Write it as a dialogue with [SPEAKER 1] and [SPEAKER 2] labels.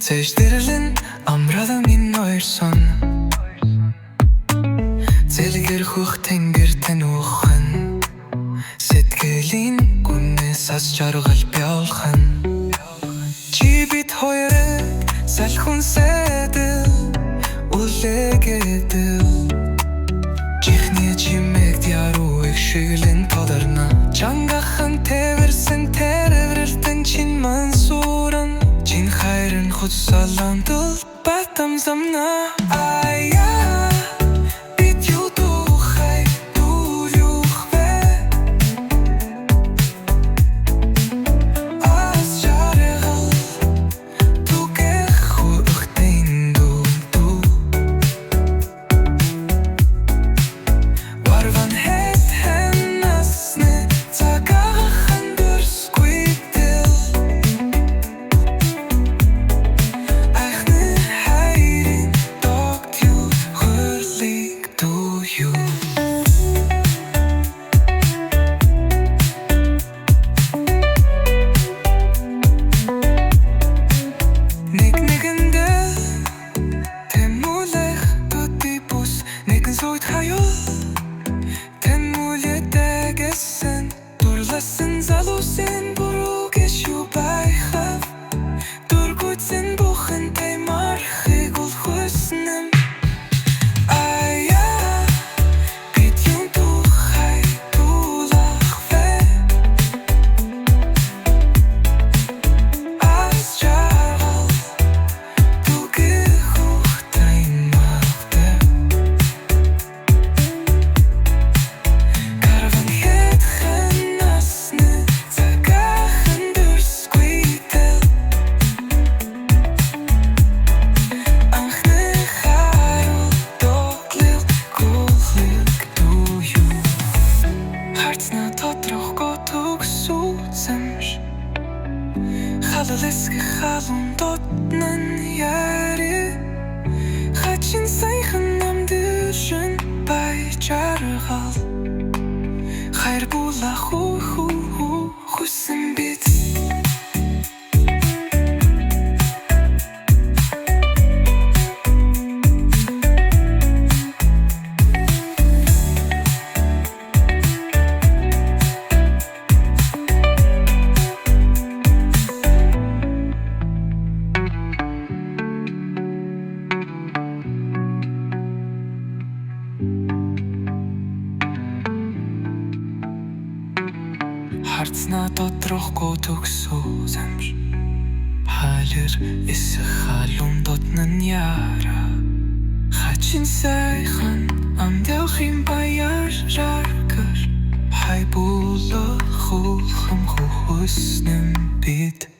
[SPEAKER 1] Цэждэрлэн амрадан минь ойрсон Зэлгэр хөх тэнгэр тануухан Сэтгэлийн гүнээс ас жаргал бяулхан Чи бит хоёрыг салхун сэдэл Үлээгээдэл Чихний чимэг диаруыг шиглэн толорно Чангахан тэвэрсэн тэрвэрлтэн чин мансуран Чин хайрын хуцаландал батам замна Ая бит юдухай дулюхвэ Ас жаргал тугэх хуухтэн дуду Варван хэт хэнасны цагахан дөрсгүйтэл Айхны хайрын тогтю хөрлийг дую Нэг-нэгэндээ тэмүүлэх төдий бус Нэгэн сүйт хаял тэмүүлэдэгэсэн Дурласан залуусын бүрүүгэж юу байхав Дургүйцэн бухэнтэй мархыг ул хүснэм Ая бит юм тухай дулахвэ Ас жаргал тугэх ухтай мавдэ Карван хэт хэнасны цагахан дөрсгүйтэл Анхны хайрал доглил гулыг дую Харцна тодрохгоо төгсүүлсэмш Халал эсгэх халуун дотнан яри Хачин сайхан намдышын бай жаргал Хайр була хүсэн бит Харцна тодрохгоо төгсүүлсэмш Халер эсэх халуун дотнан яра Хачин сайхан амдэлхим баяр жаргар Хай була хулхам хуснэм бит